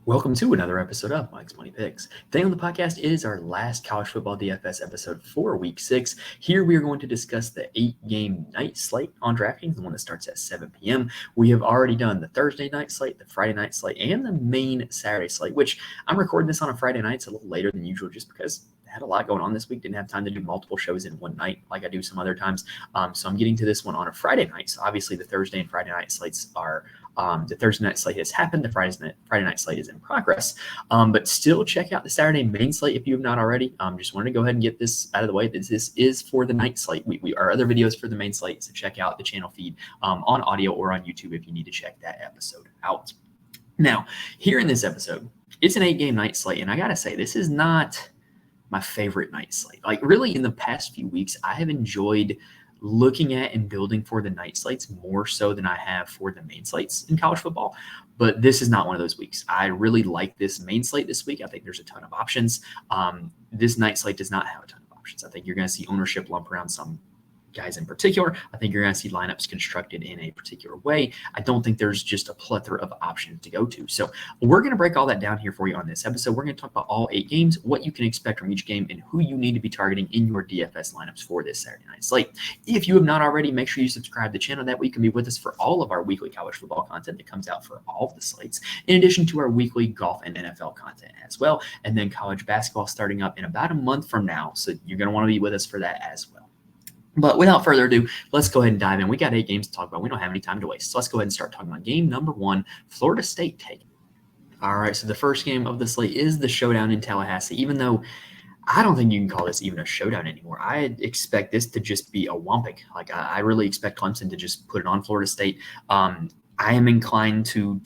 Welcome to another episode of Mike's Money Picks. Today on the podcast is our last college football DFS episode for Week 6. Here we are going to discuss the 8-game night slate on DraftKings, the one that starts at 7 p.m. We have already done the Thursday night slate, the Friday night slate, and the main Saturday slate, which I'm recording this on a Friday night. It's a little later than usual just because I had a lot going on this week. Didn't have time to do multiple shows in one night like I do some other times. So I'm getting to this one on a Friday night. So obviously the Thursday and Friday night slates are the Thursday night slate has happened. The Friday night slate is in progress. But still check out the Saturday main slate if you have not already. Just wanted to go ahead and get this out of the way. This is for the night slate. We our other videos for the main slate. So check out the channel feed on audio or on YouTube if you need to check that episode out. Now, here in this episode, it's an 8-game night slate. And I got to say, this is not my favorite night slate. Like really in the past few weeks, I have enjoyed looking at and building for the night slates more so than I have for the main slates in college football. But this is not one of those weeks. I really like this main slate this week. I think there's a ton of options. This night slate does not have a ton of options. I think you're going to see ownership lump around some guys in particular. I think you're going to see lineups constructed in a particular way. I don't think there's just a plethora of options to go to. So we're going to break all that down here for you on this episode. We're going to talk about all 8 games, what you can expect from each game, and who you need to be targeting in your DFS lineups for this Saturday night slate. If you have not already, make sure you subscribe to the channel. That way you can be with us for all of our weekly college football content that comes out for all of the slates, in addition to our weekly golf and NFL content as well. And then college basketball starting up in about a month from now. So you're going to want to be with us for that as well. But without further ado, let's go ahead and dive in. We got 8 games to talk about. We don't have any time to waste. So let's go ahead and start talking about game number 1, Florida State taking. All right, so the first game of the slate is the showdown in Tallahassee, even though I don't think you can call this even a showdown anymore. I expect this to just be a whomping. Like I really expect Clemson to just put it on Florida State. I am inclined to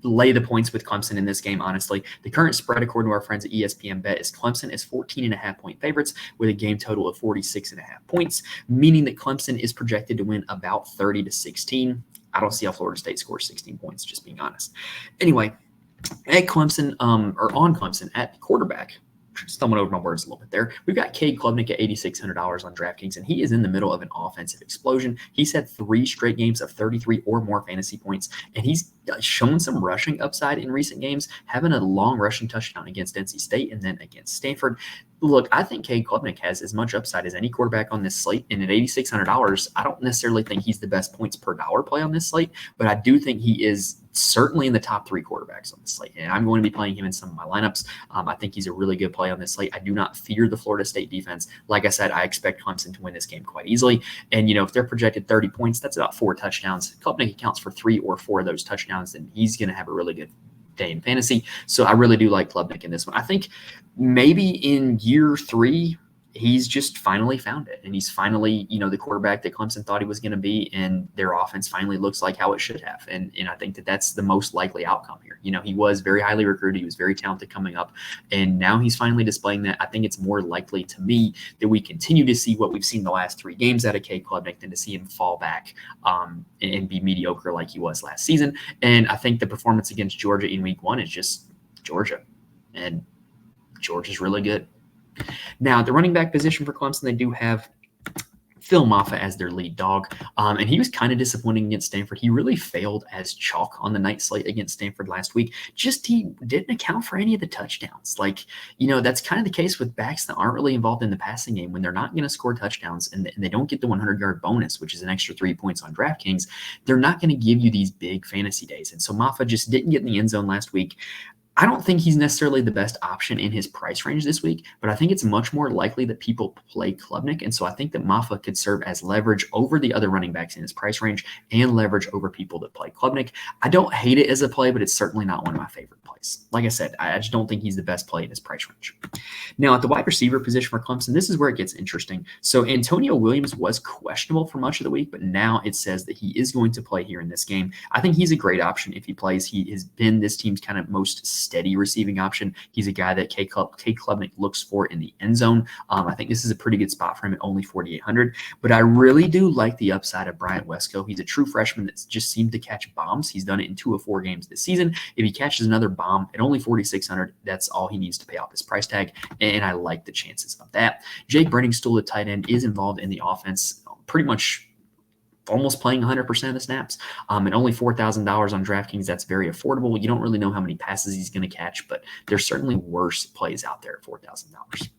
lay the points with Clemson in this game, honestly. The current spread, according to our friends at ESPN Bet, is Clemson is 14.5-point favorites with a game total of 46.5 points, meaning that Clemson is projected to win about 30-16. I don't see how Florida State scores 16 points, just being honest. Anyway, at Clemson, or on Clemson at quarterback, stumbling over my words a little bit there. We've got Cade Klubnik at $8,600 on DraftKings, and he is in the middle of an offensive explosion. He's had 3 straight games of 33 or more fantasy points, and he's shown some rushing upside in recent games, having a long rushing touchdown against NC State and then against Stanford. Look, I think Cade Klubnik has as much upside as any quarterback on this slate, and at $8,600, I don't necessarily think he's the best points per dollar play on this slate, but I do think he is certainly in the top 3 quarterbacks on the slate, and I'm going to be playing him in some of my lineups. I think he's a really good play on this slate. I do not fear the Florida State defense. Like I said, I expect Clemson to win this game quite easily, and if they're projected 30 points, that's about 4 touchdowns. Klubnik accounts for 3 or 4 of those touchdowns, and he's going to have a really good day in fantasy. So I really do like Klubnik in this one. I think maybe in year 3, he's just finally found it. And he's finally, the quarterback that Clemson thought he was going to be. And their offense finally looks like how it should have. And I think that that's the most likely outcome here. He was very highly recruited. He was very talented coming up. And now he's finally displaying that. I think it's more likely to me that we continue to see what we've seen the last 3 games out of Cade Klubnik than to see him fall back and be mediocre like he was last season. And I think the performance against Georgia in week 1 is just Georgia. And Georgia's really good. Now, the running back position for Clemson, they do have Phil Mafah as their lead dog, and he was kind of disappointing against Stanford. He really failed as chalk on the night slate against Stanford last week. He didn't account for any of the touchdowns. That's kind of the case with backs that aren't really involved in the passing game. When they're not going to score touchdowns and they don't get the 100-yard bonus, which is an extra 3 points on DraftKings, they're not going to give you these big fantasy days. And so Mafah just didn't get in the end zone last week. I don't think he's necessarily the best option in his price range this week, but I think it's much more likely that people play Klubnik. And so I think that Mafah could serve as leverage over the other running backs in his price range and leverage over people that play Klubnik. I don't hate it as a play, but it's certainly not one of my favorite plays. Like I said, I just don't think he's the best play in his price range. Now, at the wide receiver position for Clemson, this is where it gets interesting. So Antonio Williams was questionable for much of the week, but now it says that he is going to play here in this game. I think he's a great option if he plays. He has been this team's kind of most steady receiving option. He's a guy that Cade Klubnik looks for in the end zone. I think this is a pretty good spot for him at only 4,800, but I really do like the upside of Bryant Wesco. He's a true freshman that's just seemed to catch bombs. He's done it in 2 of 4 games this season. If he catches another bomb at only 4,600, that's all he needs to pay off his price tag, and I like the chances of that. Jake Brenningstool, the tight end, is involved in the offense pretty much almost playing 100% of the snaps. And only $4,000 on DraftKings, that's very affordable. You don't really know how many passes he's going to catch, but there's certainly worse plays out there at $4,000.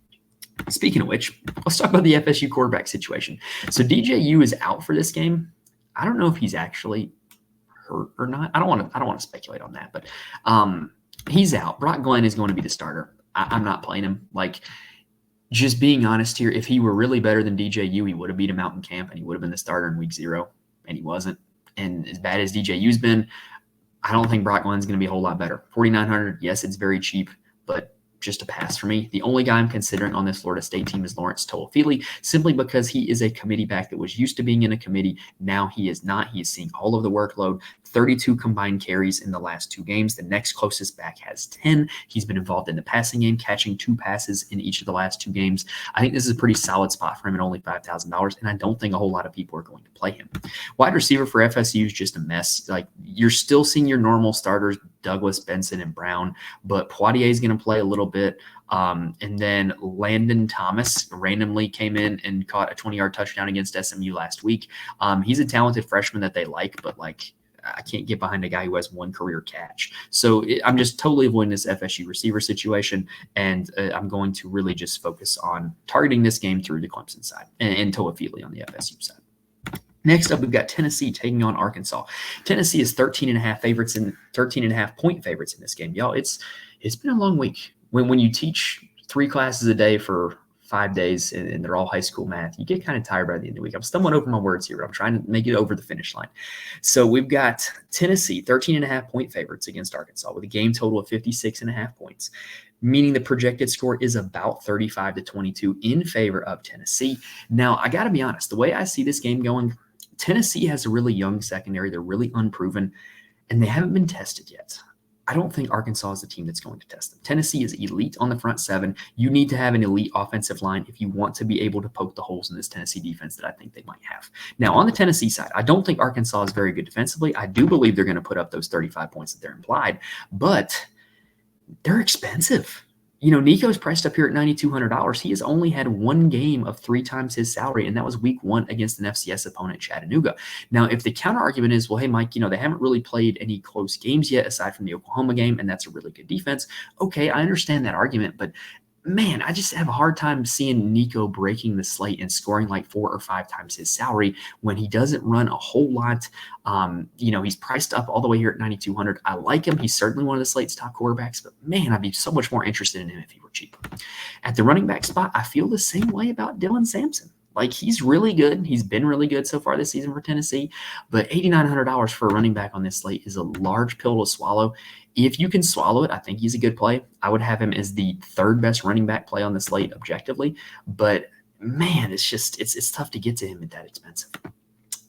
Speaking of which, let's talk about the FSU quarterback situation. So DJU is out for this game. I don't know if he's actually hurt or not. I don't want to speculate on that, but he's out. Brock Glenn is going to be the starter. I'm not playing him. Like, just being honest here, if he were really better than DJU, he would have beat him out in camp and he would have been the starter in week 0, and he wasn't. And as bad as DJU's been, I don't think Brock Glenn's going to be a whole lot better. $4,900, yes, it's very cheap, but just a pass for me. The only guy I'm considering on this Florida State team is Lawrence Toafili, simply because he is a committee back that was used to being in a committee. Now he is not. He is seeing all of the workload, 32 combined carries in the last 2 games. The next closest back has 10. He's been involved in the passing game, catching 2 passes in each of the last 2 games. I think this is a pretty solid spot for him at only $5,000, and I don't think a whole lot of people are going to play him. Wide receiver for FSU is just a mess. Like, you're still seeing your normal starters, Douglas, Benson, and Brown, but Poitier is going to play a little bit. And then Landon Thomas randomly came in and caught a 20-yard touchdown against SMU last week. He's a talented freshman that they like, but like, I can't get behind a guy who has 1 career catch. So I'm just totally avoiding this FSU receiver situation, and I'm going to really just focus on targeting this game through the Clemson side and Toafili on the FSU side. Next up, we've got Tennessee taking on Arkansas. Tennessee is 13.5 point favorites in this game. Y'all, it's been a long week. When you teach 3 classes a day for 5 days and they're all high school math, you get kind of tired by the end of the week. I'm stumbling over my words here, but I'm trying to make it over the finish line. So we've got Tennessee, 13.5 point favorites against Arkansas with a game total of 56.5 points, meaning the projected score is about 35-22 in favor of Tennessee. Now, I got to be honest, the way I see this game going, Tennessee has a really young secondary. They're really unproven, and they haven't been tested yet. I don't think Arkansas is the team that's going to test them. Tennessee is elite on the front 7. You need to have an elite offensive line if you want to be able to poke the holes in this Tennessee defense that I think they might have. Now, on the Tennessee side, I don't think Arkansas is very good defensively. I do believe they're going to put up those 35 points that they're implied, but they're expensive. You know, Nico's priced up here at $9,200. He has only had 1 game of 3 times his salary, and that was week 1 against an FCS opponent, Chattanooga. Now, if the counter argument is, well, hey, Mike, they haven't really played any close games yet aside from the Oklahoma game, and that's a really good defense. Okay, I understand that argument, but man, I just have a hard time seeing Nico breaking the slate and scoring like 4 or 5 times his salary when he doesn't run a whole lot. He's priced up all the way here at $9,200. I like him. He's certainly one of the slate's top quarterbacks, but man, I'd be so much more interested in him if he were cheaper. At the running back spot, I feel the same way about Dylan Sampson. Like, he's really good. He's been really good so far this season for Tennessee, but $8,900 for a running back on this slate is a large pill to swallow. If you can swallow it, I think he's a good play. I would have him as the 3rd best running back play on the slate objectively, but man, it's tough to get to him at that expensive.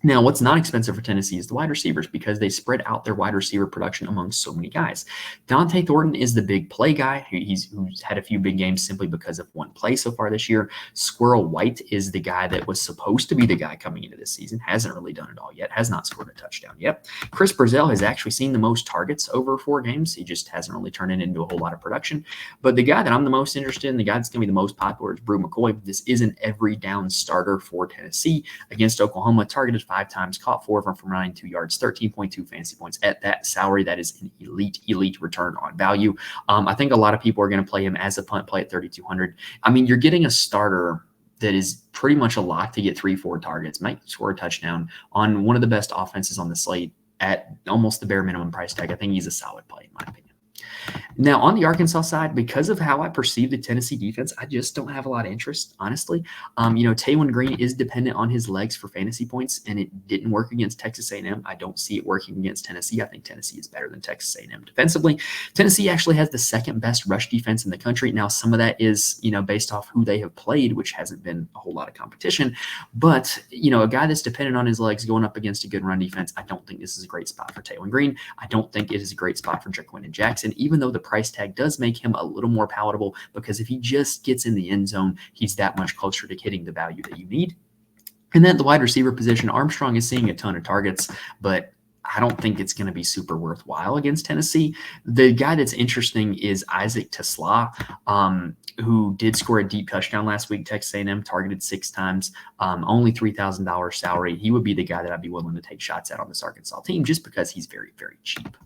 Now, what's not expensive for Tennessee is the wide receivers because they spread out their wide receiver production among so many guys. Dante Thornton is the big play guy. Who's had a few big games simply because of 1 play so far this year. Squirrel White is the guy that was supposed to be the guy coming into this season. Hasn't really done it all yet. Has not scored a touchdown yet. Chris Brazell has actually seen the most targets over 4 games. He just hasn't really turned it into a whole lot of production. But the guy that I'm the most interested in, the guy that's going to be the most popular is Brew McCoy. This is an every down starter for Tennessee against Oklahoma. Targeted 5 times, caught 4 of them from 92 yards, 13.2 fantasy points. At that salary, that is an elite return on value. I think a lot of people are going to play him as a punt play at $3,200. I mean, you're getting a starter that is pretty much a lock to get 3-4 targets, might score a touchdown on one of the best offenses on the slate at almost the bare minimum price tag. I think he's a solid play, in my opinion. Now, on the Arkansas side, because of how I perceive the Tennessee defense, I just don't have a lot of interest, honestly. Taywin Green is dependent on his legs for fantasy points, and it didn't work against Texas A&M. I don't see it working against Tennessee. I think Tennessee is better than Texas A&M defensively. Tennessee actually has the 2nd best rush defense in the country. Now, some of that is, based off who they have played, which hasn't been a whole lot of competition. But, a guy that's dependent on his legs going up against a good run defense, I don't think this is a great spot for Taywin Green. I don't think it is a great spot for Jaquin and Jackson, even though the price tag does make him a little more palatable, because if he just gets in the end zone, he's that much closer to hitting the value that you need. And then the wide receiver position, Armstrong is seeing a ton of targets, but I don't think it's going to be super worthwhile against Tennessee. The guy that's interesting is Isaac Tesla, who did score a deep touchdown last week. Texas A&M targeted 6 times, only $3,000 salary. He would be the guy that I'd be willing to take shots at on this Arkansas team just because he's very, very cheap.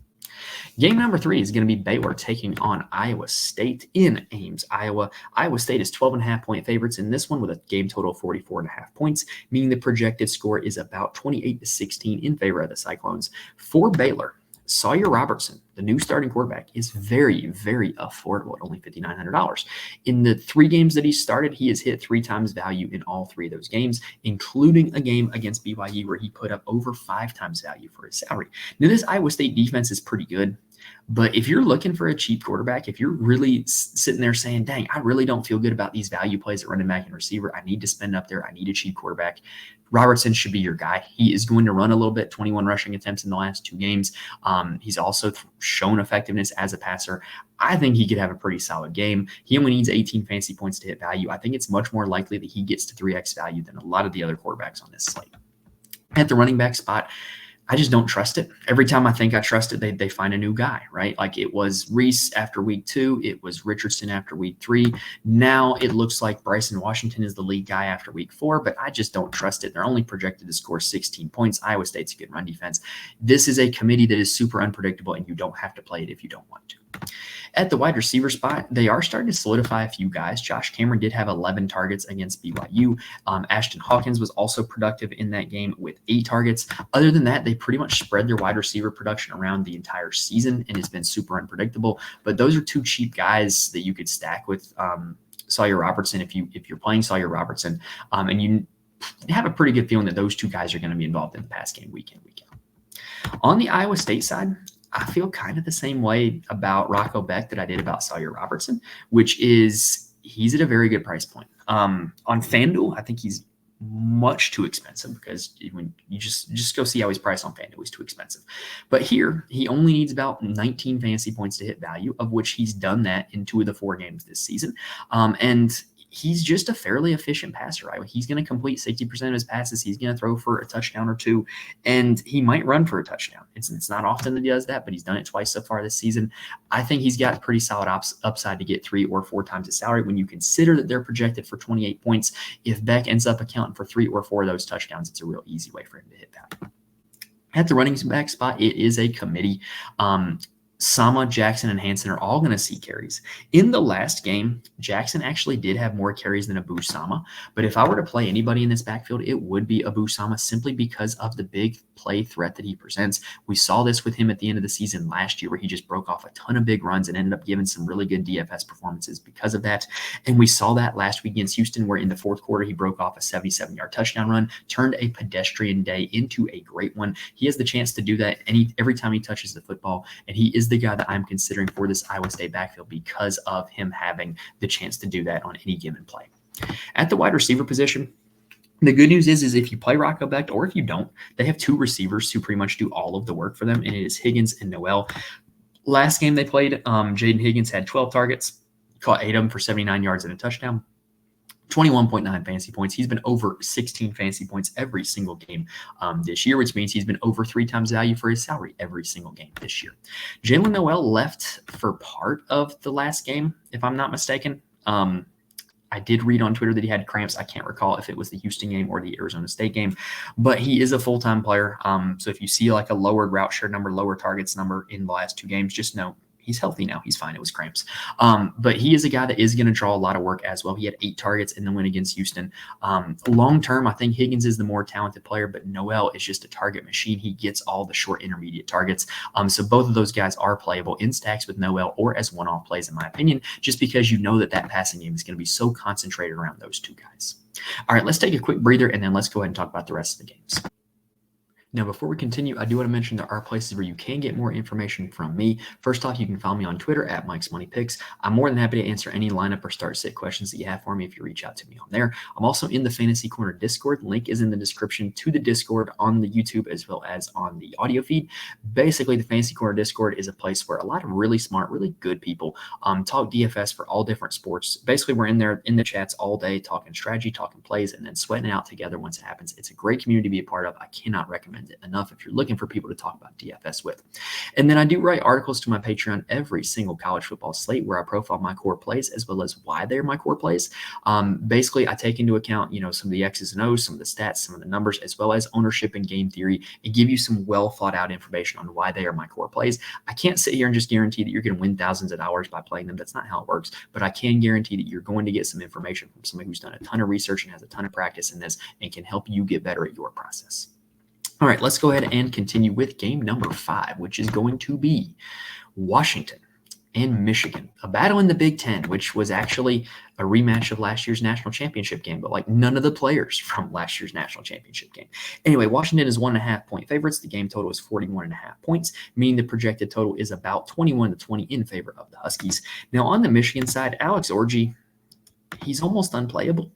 Game number 3 is going to be Baylor taking on Iowa State in Ames, Iowa. Iowa State is 12.5-point favorites in this one with a game total of 44.5 points, meaning the projected score is about 28-16 in favor of the Cyclones. For Baylor, Sawyer Robertson, the new starting quarterback, is very, very affordable at only $5,900. In the 3 games that he started, he has hit 3 times value in all 3 of those games, including a game against BYU where he put up over 5 times value for his salary. Now, this Iowa State defense is pretty good. But if you're looking for a cheap quarterback, if you're really sitting there saying, dang, I really don't feel good about these value plays at running back and receiver, I need to spend up there, I need a cheap quarterback, Robertson should be your guy. He is going to run a little bit, 21 rushing attempts in the last 2 games. He's also shown effectiveness as a passer. I think he could have a pretty solid game. He only needs 18 fantasy points to hit value. I think it's much more likely that he gets to 3x value than a lot of the other quarterbacks on this slate. At the running back spot, I just don't trust it. Every time I think I trust it, they find a new guy, right? Like it was Reese after week 2. It was Richardson after week 3. Now it looks like Bryson Washington is the lead guy after week 4, but I just don't trust it. They're only projected to score 16 points. Iowa State's a good run defense. This is a committee that is super unpredictable, and you don't have to play it if you don't want to. At the wide receiver spot, they are starting to solidify a few guys. Josh Cameron did have 11 targets against BYU. Ashton Hawkins was also productive in that game with 8 targets. Other than that, they pretty much spread their wide receiver production around the entire season and has been super unpredictable. But those are 2 cheap guys that you could stack with Sawyer Robertson if you're playing Sawyer Robertson, and you have a pretty good feeling that those 2 guys are going to be involved in the pass game week in, week out. On the Iowa State side, I feel kind of the same way about Rocco Beck that I did about Sawyer Robertson, which is he's at a very good price point. On FanDuel, I think he's much too expensive because when you just go see how he's priced on FanDuel, he's too expensive. But here, he only needs about 19 fantasy points to hit value, of which he's done that in 2 of the 4 games this season. And he's just a fairly efficient passer, right? He's going to complete 60% of his passes. He's going to throw for a touchdown or 2, and he might run for a touchdown. It's not often that he does that, but he's done it twice so far this season. I think he's got pretty solid upside to get 3 or 4 times his salary when you consider that they're projected for 28 points. If Beck ends up accounting for 3 or 4 of those touchdowns, it's a real easy way for him to hit that. At the running back spot, it is a committee. Sama, Jackson, and Hansen are all going to see carries. In the last game, Jackson actually did have more carries than Abu Sama, but if I were to play anybody in this backfield, it would be Abu Sama simply because of the big play threat that he presents. We saw this with him at the end of the season last year where he just broke off a ton of big runs and ended up giving some really good DFS performances because of that. And we saw that last week against Houston where in the 4th quarter, he broke off a 77-yard touchdown run, turned a pedestrian day into a great one. He has the chance to do that every time he touches the football, and he is the guy that I'm considering for this Iowa State backfield because of him having the chance to do that on any given play. At the wide receiver position, the good news is if you play Rocco Becht or if you don't, they have 2 receivers who pretty much do all of the work for them, and it is Higgins and Noel. Last game they played, Jaden Higgins had 12 targets, caught 8 of them for 79 yards and a touchdown. 21.9 fantasy points. He's been over 16 fantasy points every single game this year, which means he's been over 3 times value for his salary every single game this year. Jalen Noel left for part of the last game, if I'm not mistaken. I did read on Twitter that he had cramps. I can't recall if it was the Houston game or the Arizona State game, but he is a full-time player. So if you see like a lowered route share number, lower targets number in the last 2 games, just know he's healthy now. He's fine. It was cramps. But he is a guy that is going to draw a lot of work as well. He had 8 targets in the win against Houston. Long-term, I think Higgins is the more talented player, but Noel is just a target machine. He gets all the short intermediate targets. So both of those guys are playable in stacks with Noel or as one-off plays, in my opinion, just because you know that passing game is going to be so concentrated around those 2 guys. All right, let's take a quick breather, and then let's go ahead and talk about the rest of the games. Now, before we continue, I do want to mention there are places where you can get more information from me. First off, you can follow me on Twitter at Mike's Money Picks. I'm more than happy to answer any lineup or start sit questions that you have for me if you reach out to me on there. I'm also in the Fantasy Corner Discord. Link is in the description to the Discord on the YouTube as well as on the audio feed. Basically, the Fantasy Corner Discord is a place where a lot of really smart, really good people talk DFS for all different sports. Basically, we're in there in the chats all day talking strategy, talking plays, and then sweating it out together once it happens. It's a great community to be a part of. I cannot recommend recommend it enough if you're looking for people to talk about DFS with. And then I do write articles to my Patreon every single college football slate where I profile my core plays as well as why they're my core plays. Basically, I take into account, some of the X's and O's, some of the stats, some of the numbers, as well as ownership and game theory, and give you some well thought out information on why they are my core plays. I can't sit here and just guarantee that you're going to win thousands of dollars by playing them. That's not how it works. But I can guarantee that you're going to get some information from somebody who's done a ton of research and has a ton of practice in this and can help you get better at your process. All right, let's go ahead and continue with game number 5, which is going to be Washington and Michigan, a battle in the Big Ten, which was actually a rematch of last year's national championship game, but like none of the players from last year's national championship game. Anyway, Washington is 1.5 point favorites. The game total is 41.5 points, meaning the projected total is about 21-20 in favor of the Huskies. Now on the Michigan side, Alex Orji, he's almost unplayable.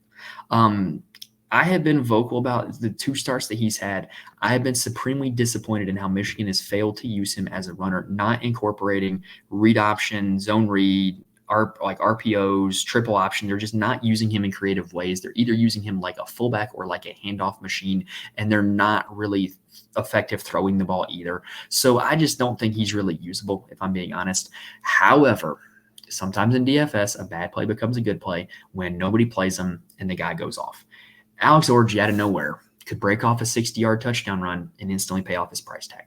I have been vocal about the 2 starts that he's had. I have been supremely disappointed in how Michigan has failed to use him as a runner, not incorporating read option, zone read, RPOs, triple option. They're just not using him in creative ways. They're either using him like a fullback or like a handoff machine, and they're not really effective throwing the ball either. So I just don't think he's really usable, if I'm being honest. However, sometimes in DFS, a bad play becomes a good play when nobody plays him and the guy goes off. Alex Orji out of nowhere could break off a 60-yard touchdown run and instantly pay off his price tag.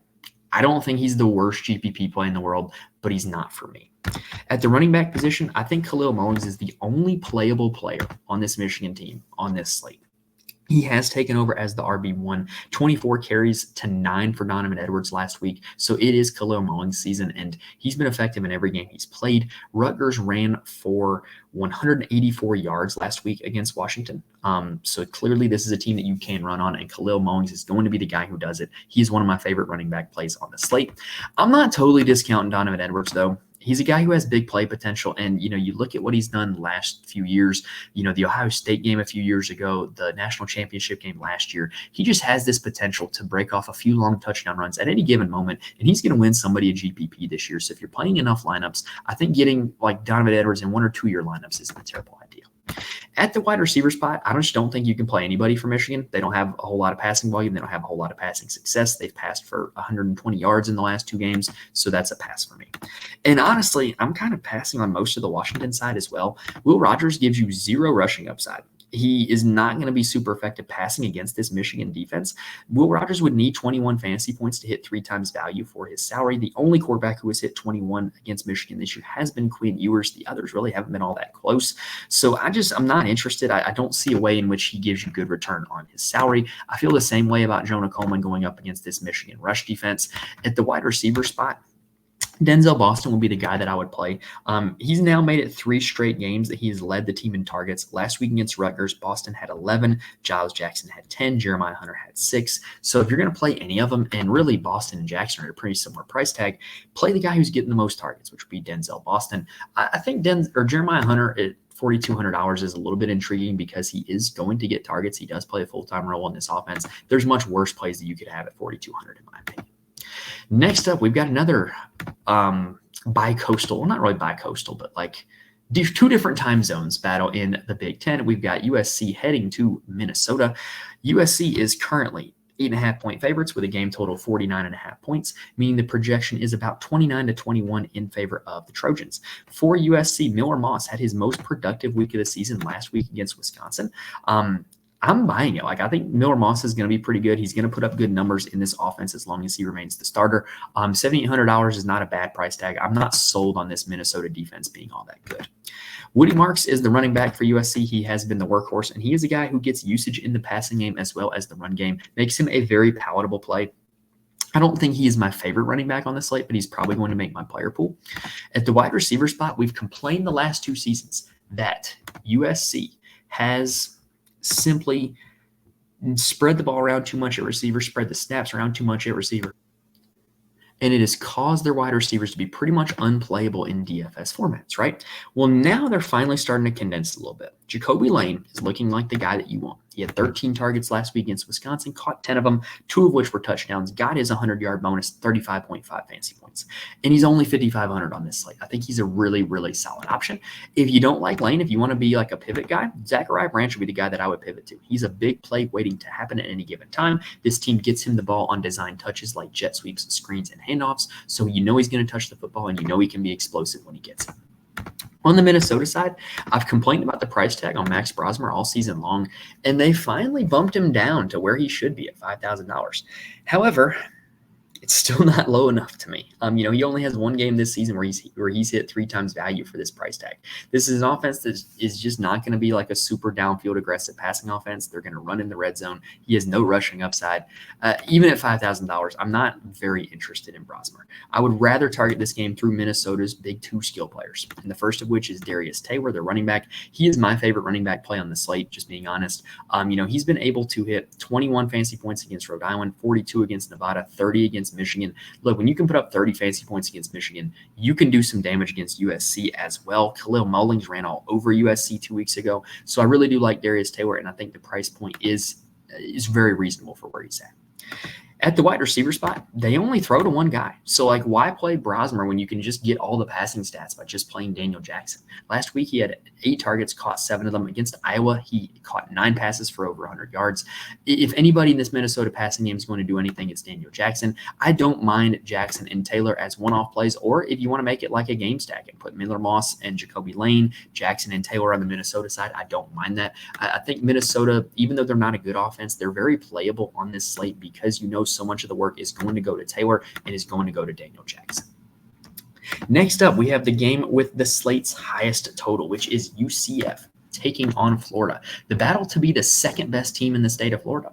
I don't think he's the worst GPP play in the world, but he's not for me. At the running back position, I think Khalil Mullings is the only playable player on this Michigan team on this slate. He has taken over as the RB1, 24 carries to 9 for Donovan Edwards last week. So it is Khalil Mullings' season, and he's been effective in every game he's played. Rutgers ran for 184 yards last week against Washington. So clearly this is a team that you can run on, and Khalil Mullings is going to be the guy who does it. He's one of my favorite running back plays on the slate. I'm not totally discounting Donovan Edwards, though. He's a guy who has big play potential, and you look at what he's done the last few years. The Ohio State game a few years ago, the national championship game last year. He just has this potential to break off a few long touchdown runs at any given moment, and he's going to win somebody a GPP this year. So if you're playing enough lineups, I think getting like Donovan Edwards in 1 or 2 of your lineups isn't a terrible idea. At the wide receiver spot, I just don't think you can play anybody for Michigan. They don't have a whole lot of passing volume. They don't have a whole lot of passing success. They've passed for 120 yards in the last 2 games, so that's a pass for me. And honestly, I'm kind of passing on most of the Washington side as well. Will Rogers gives you 0 rushing upside. He is not going to be super effective passing against this Michigan defense. Will Rogers would need 21 fantasy points to hit 3 times value for his salary. The only quarterback who has hit 21 against Michigan this year has been Quinn Ewers. The others really haven't been all that close. So I'm not interested. I don't see a way in which he gives you good return on his salary. I feel the same way about Jonah Coleman going up against this Michigan rush defense. At the wide receiver spot, Denzel Boston will be the guy that I would play. He's now made it 3 straight games that he's led the team in targets. Last week against Rutgers, Boston had 11, Giles Jackson had 10, Jeremiah Hunter had 6. So if you're going to play any of them, and really Boston and Jackson are a pretty similar price tag, play the guy who's getting the most targets, which would be Denzel Boston. I think Jeremiah Hunter at $4,200 is a little bit intriguing because he is going to get targets. He does play a full-time role in this offense. There's much worse plays that you could have at $4,200 in my opinion. Next up, we've got another bi-coastal, well, not really bi-coastal, but like 2 different time zones battle in the Big Ten. We've got USC heading to Minnesota. USC is currently 8.5 point favorites with a game total of 49.5 points, meaning the projection is about 29-21 in favor of the Trojans. For USC, Miller Moss had his most productive week of the season last week against Wisconsin. I'm buying it. I think Miller Moss is going to be pretty good. He's going to put up good numbers in this offense as long as he remains the starter. $7,800 is not a bad price tag. I'm not sold on this Minnesota defense being all that good. Woody Marks is the running back for USC. He has been the workhorse, and he is a guy who gets usage in the passing game as well as the run game. Makes him a very palatable play. I don't think he is my favorite running back on the slate, but he's probably going to make my player pool. At the wide receiver spot, we've complained the last 2 seasons that USC has simply spread the ball around too much at receiver, spread the snaps around too much at receiver. And it has caused their wide receivers to be pretty much unplayable in DFS formats, right? Well, now they're finally starting to condense a little bit. Jacoby Lane is looking like the guy that you want. He had 13 targets last week against Wisconsin, caught 10 of them, 2 of which were touchdowns, got his 100-yard bonus, 35.5 fantasy points. And he's only 5,500 on this slate. I think he's a really, really solid option. If you don't like Lane, if you want to be like a pivot guy, Zachariah Branch would be the guy that I would pivot to. He's a big play waiting to happen at any given time. This team gets him the ball on design touches like jet sweeps, screens, and handoffs. So you know he's going to touch the football, and you know he can be explosive when he gets it. On the Minnesota side, I've complained about the price tag on Max Brosmer all season long, and they finally bumped him down to where he should be at $5,000. However, it's still not low enough to me. He only has one game this season where he's hit 3 times value for this price tag. This is an offense that is just not going to be like a super downfield aggressive passing offense. They're going to run in the red zone. He has no rushing upside. Even at $5,000, I'm not very interested in Brosmer. I would rather target this game through Minnesota's big 2 skill players, and the first of which is Darius Taylor, their running back. He is my favorite running back play on the slate, just being honest. He's been able to hit 21 fantasy points against Rhode Island, 42 against Nevada, 30 against Michigan. Look, when you can put up 30 fantasy points against Michigan, you can do some damage against USC as well. Khalil Mullings ran all over USC 2 weeks ago. So I really do like Darius Taylor, and I think the price point is very reasonable for where he's at. At the wide receiver spot, they only throw to one guy. So, why play Brosmer when you can just get all the passing stats by just playing Daniel Jackson? Last week, he had 8 targets, caught 7 of them. Against Iowa, he caught 9 passes for over 100 yards. If anybody in this Minnesota passing game is going to do anything, it's Daniel Jackson. I don't mind Jackson and Taylor as one-off plays, or if you want to make it like a game stack and put Miller Moss and Jacoby Lane, Jackson and Taylor on the Minnesota side, I don't mind that. I think Minnesota, even though they're not a good offense, they're very playable on this slate because so much of the work is going to go to Taylor and is going to go to Daniel Jackson. Next up, we have the game with the slate's highest total, which is UCF taking on Florida. The battle to be the second best team in the state of Florida.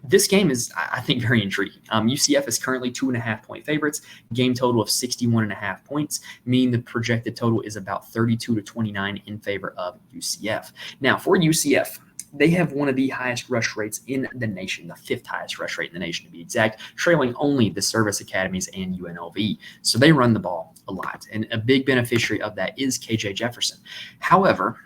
This game is, I think, very intriguing. UCF is currently 2.5-point favorites, game total of 61.5 points, meaning the projected total is about 32-29 in favor of UCF. Now, for UCF, they have one of the highest rush rates in the nation, the 5th highest rush rate in the nation to be exact, trailing only the service academies and UNLV. So they run the ball a lot, and a big beneficiary of that is KJ Jefferson. However,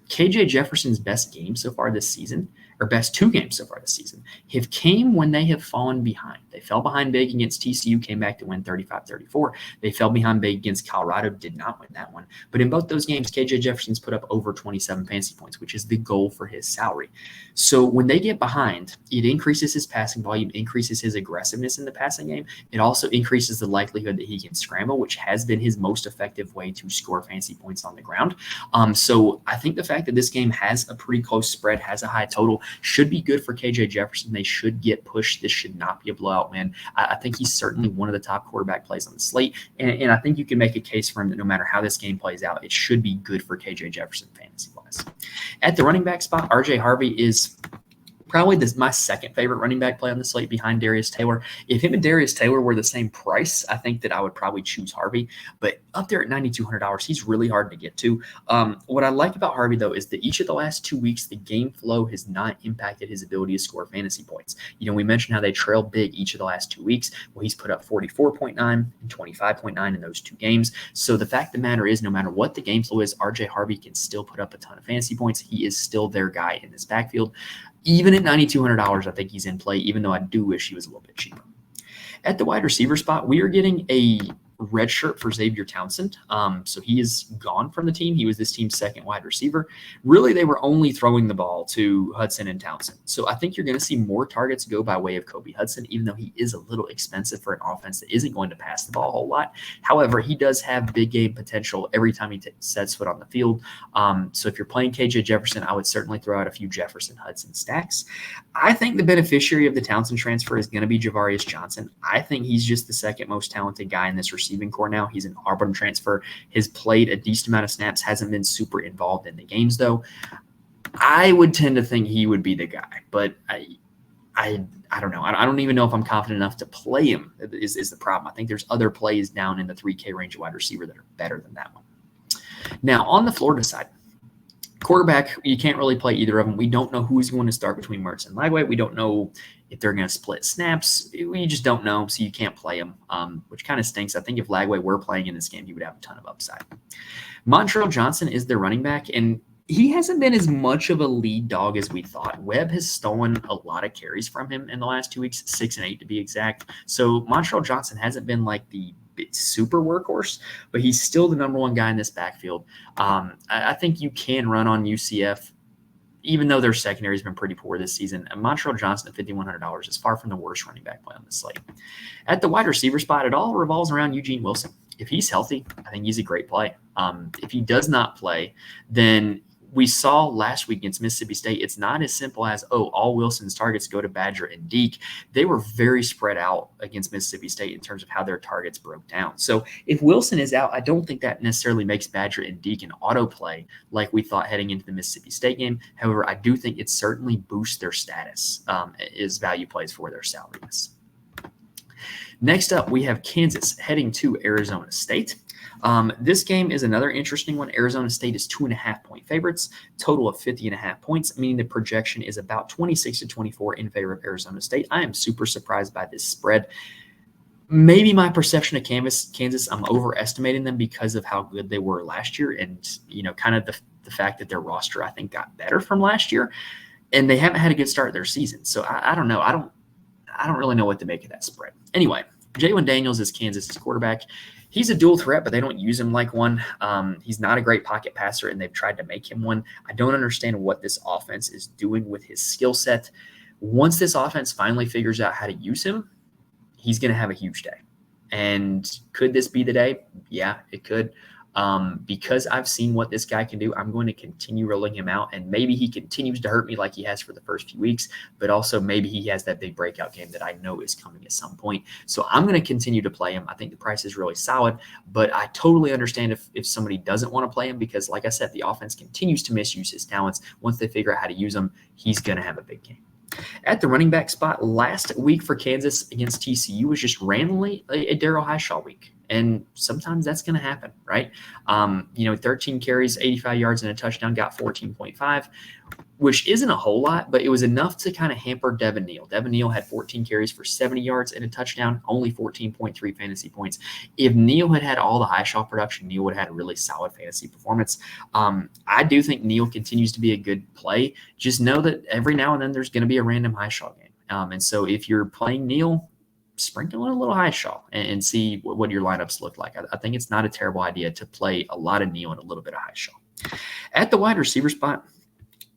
KJ Jefferson's best game so far this season, or best 2 games so far this season, have came when they have fallen behind. They fell behind big against TCU, came back to win 35-34. They fell behind big against Colorado, did not win that one. But in both those games, KJ Jefferson's put up over 27 fantasy points, which is the goal for his salary. So when they get behind, it increases his passing volume, increases his aggressiveness in the passing game. It also increases the likelihood that he can scramble, which has been his most effective way to score fantasy points on the ground. So I think the fact that this game has a pretty close spread, has a high total, should be good for KJ Jefferson. They should get pushed. This should not be a blowout win. I think he's certainly one of the top quarterback plays on the slate, and I think you can make a case for him that no matter how this game plays out, it should be good for KJ Jefferson fantasy-wise. At the running back spot, RJ Harvey is probably my second favorite running back play on the slate behind Darius Taylor. If him and Darius Taylor were the same price, I think that I would probably choose Harvey. But up there at $9,200, he's really hard to get to. What I like about Harvey, though, is that each of the last 2 weeks, the game flow has not impacted his ability to score fantasy points. We mentioned how they trailed big each of the last 2 weeks. Well, he's put up 44.9 and 25.9 in those 2 games. So the fact of the matter is, no matter what the game flow is, RJ Harvey can still put up a ton of fantasy points. He is still their guy in this backfield. Even at $9,200, I think he's in play, even though I do wish he was a little bit cheaper. At the wide receiver spot, we are getting a red shirt for Xavier Townsend. So he is gone from the team. He was this team's second wide receiver. Really, they were only throwing the ball to Hudson and Townsend. So I think you're going to see more targets go by way of Kobe Hudson, even though he is a little expensive for an offense that isn't going to pass the ball a whole lot. However, he does have big game potential every time he sets foot on the field. So if you're playing KJ Jefferson, I would certainly throw out a few Jefferson Hudson stacks. I think the beneficiary of the Townsend transfer is going to be Javarius Johnson. I think he's just the second most talented guy in this receiving core now. He's an Auburn transfer, has played a decent amount of snaps, hasn't been super involved in the games, though. I would tend to think he would be the guy, but I don't know. I don't even know if I'm confident enough to play him is the problem. I think there's other plays down in the 3K range of wide receiver that are better than that one. Now, on the Florida side, quarterback, you can't really play either of them. We don't know who's going to start between Mertz and Lagway. We don't know if they're going to split snaps. We just don't know, so you can't play him, which kind of stinks. I think if Lagway were playing in this game, he would have a ton of upside. Montreal Johnson is their running back, and He hasn't been as much of a lead dog as we thought. Webb has stolen a lot of carries from him in the last 2 weeks, 6 and 8 to be exact. So Montreal Johnson hasn't been like the super workhorse, but he's still the number one guy in this backfield. I think you can run on UCF, even though their secondary has been pretty poor this season. Montreal Johnson at $5,100 is far from the worst running back play on the slate. At the wide receiver spot, it all revolves around Eugene Wilson. If he's healthy, I think he's a great play. If he does not play, then we saw last week against Mississippi State, it's not as simple as, all Wilson's targets go to Badger and Deke. They were very spread out against Mississippi State in terms of how their targets broke down. So if Wilson is out, I don't think that necessarily makes Badger and Deke an auto play like we thought heading into the Mississippi State game. However, I do think it certainly boosts their status as value plays for their salaries. Next up, we have Kansas heading to Arizona State. This game is another interesting one. Arizona State is 2.5-point favorites, total of 50.5 points, meaning the projection is about 26-24 in favor of Arizona State. I am super surprised by this spread. Maybe my perception of Kansas, I'm overestimating them because of how good they were last year, and kind of the fact that their roster I think got better from last year, and they haven't had a good start of their season. So I don't know. I don't really know what to make of that spread. Anyway, Jalen Daniels is Kansas's quarterback. He's a dual threat, but they don't use him like one. He's not a great pocket passer, and they've tried to make him one. I don't understand what this offense is doing with his skill set. Once this offense finally figures out how to use him, he's going to have a huge day. And could this be the day? Yeah, it could. Because I've seen what this guy can do, I'm going to continue rolling him out, and maybe he continues to hurt me like he has for the first few weeks, but also maybe he has that big breakout game that I know is coming at some point. So I'm going to continue to play him. I think the price is really solid, but I totally understand if somebody doesn't want to play him because, like I said, the offense continues to misuse his talents. Once they figure out how to use them, he's going to have a big game. At the running back spot, last week for Kansas against TCU was just randomly a Darryl Highshaw week. And sometimes that's going to happen, right? 13 carries, 85 yards, and a touchdown, got 14.5, which isn't a whole lot, but it was enough to kind of hamper Devin Neal. Devin Neal had 14 carries for 70 yards and a touchdown, only 14.3 fantasy points. If Neal had all the Highshaw production, Neal would have had a really solid fantasy performance. I do think Neal continues to be a good play. Just know that every now and then there's going to be a random Highshaw game. And so if you're playing Neal, sprinkle in a little Highshaw and see what your lineups look like. I think it's not a terrible idea to play a lot of Neal and a little bit of Highshaw. At the wide receiver spot,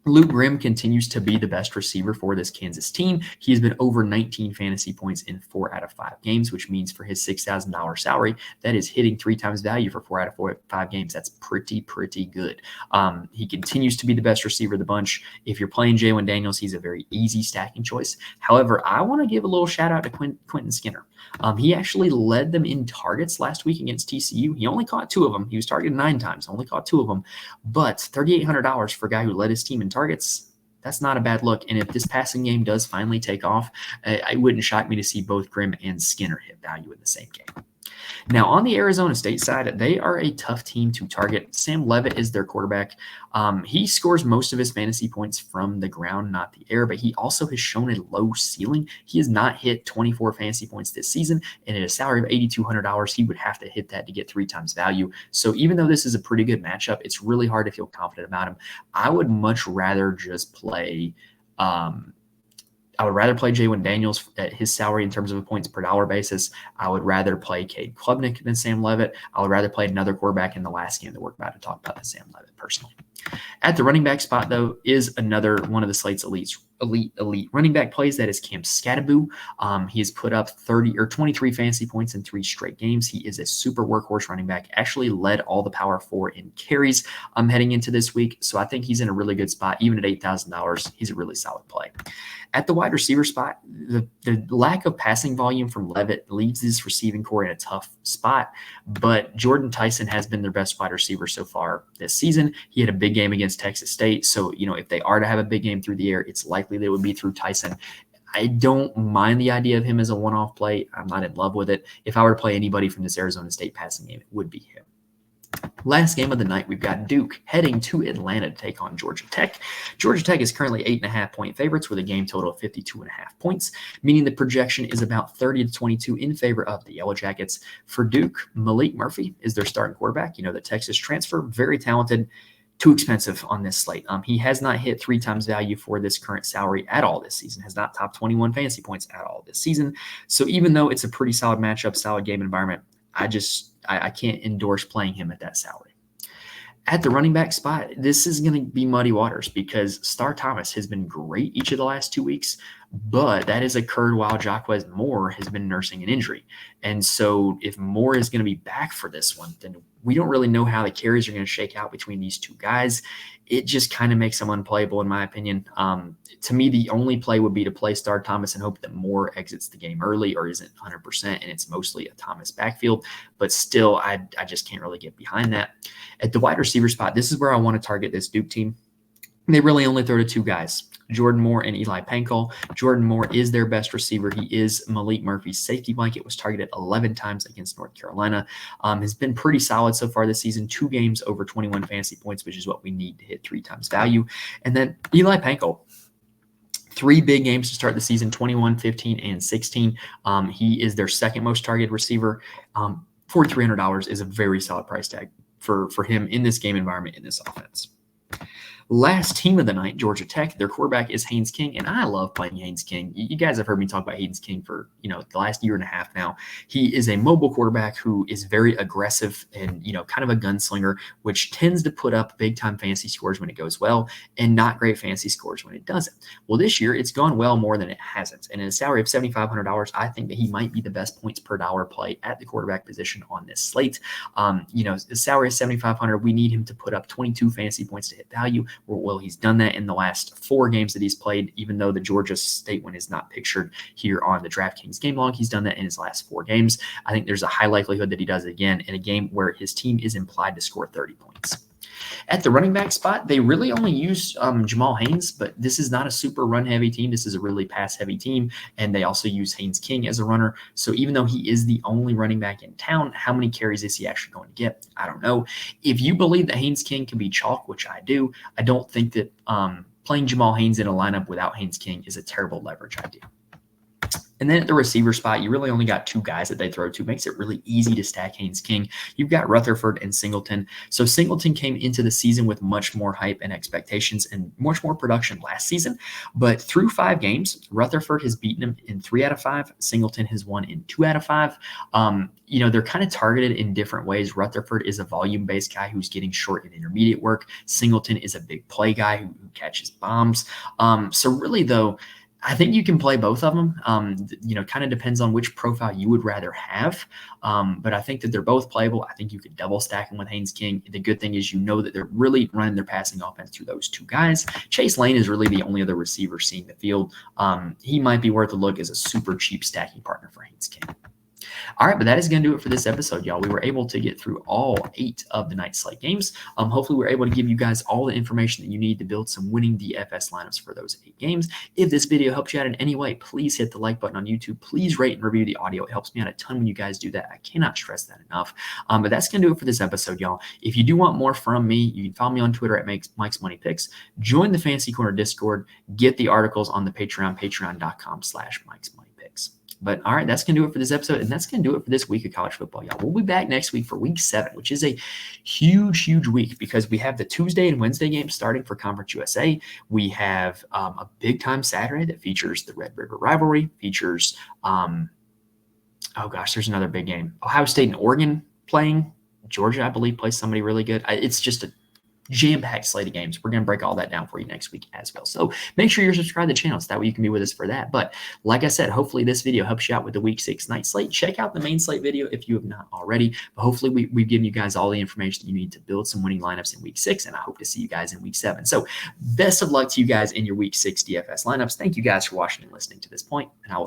Luke Grimm continues to be the best receiver for this Kansas team. He has been over 19 fantasy points in 4 out of 5 games, which means for his $6,000 salary, that is hitting 3 times value for 4 out of 5 games. That's pretty good. He continues to be the best receiver of the bunch. If you're playing Jalen Daniels, he's a very easy stacking choice. However, I want to give a little shout out to Quentin Skinner. He actually led them in targets last week against TCU. He only caught 2 of them. He was targeted 9 times, only caught 2 of them. But $3,800 for a guy who led his team in targets, that's not a bad look. And if this passing game does finally take off, it wouldn't shock me to see both Grimm and Skinner hit value in the same game. Now, on the Arizona State side, they are a tough team to target. Sam Leavitt is their quarterback. He scores most of his fantasy points from the ground, not the air, but he also has shown a low ceiling. He has not hit 24 fantasy points this season, and at a salary of $8,200, he would have to hit that to get 3 times value. So even though this is a pretty good matchup, it's really hard to feel confident about him. I would much rather just play Jalen Daniels at his salary in terms of a points per dollar basis. I would rather play Cade Klubnik than Sam Leavitt. I would rather play another quarterback in the last game that we're about to talk about than Sam Leavitt personally. At the running back spot, though, is another one of the slate's elite running back plays. That is Cam Skattebo. He has put up 23 fantasy points in 3 straight games. He is a super workhorse running back, actually led all the Power 4 in carries heading into this week. So I think he's in a really good spot. Even at $8,000, he's a really solid play. At the wide receiver spot, the lack of passing volume from Leavitt leaves this receiving core in a tough spot, but Jordan Tyson has been their best wide receiver so far this season. He had a big game against Texas State, so if they are to have a big game through the air, it's likely they would be through Tyson. I don't mind the idea of him as a one-off play. I'm not in love with it. If I were to play anybody from this Arizona State passing game, it would be him. Last game of the night, we've got Duke heading to Atlanta to take on Georgia Tech. Georgia Tech is currently 8.5-point favorites with a game total of 52.5 points, meaning the projection is about 30-22 in favor of the Yellow Jackets. For Duke, Malik Murphy is their starting quarterback. The Texas transfer, very talented. too expensive on this slate. He has not hit 3 times value for this current salary at all this season, has not topped 21 fantasy points at all this season. So even though it's a pretty solid matchup, solid game environment, I can't endorse playing him at that salary. At the running back spot, this is going to be muddy waters because Star Thomas has been great each of the last 2 weeks, but that has occurred while Jaquez Moore has been nursing an injury. And so if Moore is going to be back for this one, then we don't really know how the carries are going to shake out between these two guys. It just kind of makes them unplayable, in my opinion. To me, the only play would be to play Star Thomas and hope that Moore exits the game early or isn't 100%, and it's mostly a Thomas backfield. But still, I just can't really get behind that. At the wide receiver spot, this is where I want to target this Duke team. They really only throw to 2 guys, Jordan Moore and Eli Pankel. Jordan Moore is their best receiver. He is Malik Murphy's safety blanket, was targeted 11 times against North Carolina. Has been pretty solid so far this season, 2 games over 21 fantasy points, which is what we need to hit 3 times value. And then Eli Pankel, 3 big games to start the season, 21, 15, and 16. He is their second most targeted receiver. $4,300 is a very solid price tag for him in this game environment, in this offense. Last team of the night, Georgia Tech. Their quarterback is Haynes King, and I love playing Haynes King. You guys have heard me talk about Haynes King for the last year and a half now. He is a mobile quarterback who is very aggressive and kind of a gunslinger, which tends to put up big-time fantasy scores when it goes well and not great fantasy scores when it doesn't. Well, this year it's gone well more than it hasn't, and at a salary of $7,500, I think that he might be the best points per dollar play at the quarterback position on this slate. The salary is $7,500. We need him to put up 22 fantasy points to hit value. Well, he's done that in the last 4 games that he's played, even though the Georgia State one is not pictured here on the DraftKings game log. He's done that in his last 4 games. I think there's a high likelihood that he does it again in a game where his team is implied to score 30 points. At the running back spot, they really only use Jamal Haynes, but this is not a super run-heavy team. This is a really pass-heavy team, and they also use Haynes King as a runner. So even though he is the only running back in town, how many carries is he actually going to get? I don't know. If you believe that Haynes King can be chalk, which I do, I don't think that playing Jamal Haynes in a lineup without Haynes King is a terrible leverage idea. And then at the receiver spot, you really only got 2 guys that they throw to. Makes it really easy to stack Haynes King. You've got Rutherford and Singleton. So Singleton came into the season with much more hype and expectations and much more production last season. But through 5 games, Rutherford has beaten him in 3 out of 5. Singleton has won in 2 out of 5. They're kind of targeted in different ways. Rutherford is a volume-based guy who's getting short and intermediate work. Singleton is a big play guy who catches bombs. So really, though, I think you can play both of them. Kind of depends on which profile you would rather have. But I think that they're both playable. I think you could double stack them with Haynes King. The good thing is that they're really running their passing offense through those 2 guys. Chase Lane is really the only other receiver seeing the field. He might be worth a look as a super cheap stacking partner for Haynes King. All right, but that is going to do it for this episode, y'all. We were able to get through all 8 of the night slate games. Hopefully, we're able to give you guys all the information that you need to build some winning DFS lineups for those 8 games. If this video helps you out in any way, please hit the like button on YouTube. Please rate and review the audio. It helps me out a ton when you guys do that. I cannot stress that enough. But that's going to do it for this episode, y'all. If you do want more from me, you can follow me on Twitter at Mike's Money Picks. Join the Fantasy Corner Discord. Get the articles on the Patreon, patreon.com/Mike's Money Picks. But all right, that's going to do it for this episode, and that's going to do it for this week of college football, y'all. We'll be back next week for week 7, which is a huge, huge week because we have the Tuesday and Wednesday games starting for Conference USA. We have a big-time Saturday that features the Red River rivalry, features there's another big game. Ohio State and Oregon playing. Georgia, I believe, plays somebody really good. It's just a jam-packed slate of games. We're going to break all that down for you next week as well. So make sure you're subscribed to the channel so that way you can be with us for that. But like I said, hopefully this video helps you out with the week 6 night slate. Check out the main slate video if you have not already. But hopefully we've given you guys all the information that you need to build some winning lineups in week 6. And I hope to see you guys in week 7. So best of luck to you guys in your week 6 DFS lineups. Thank you guys for watching and listening to this point. And I will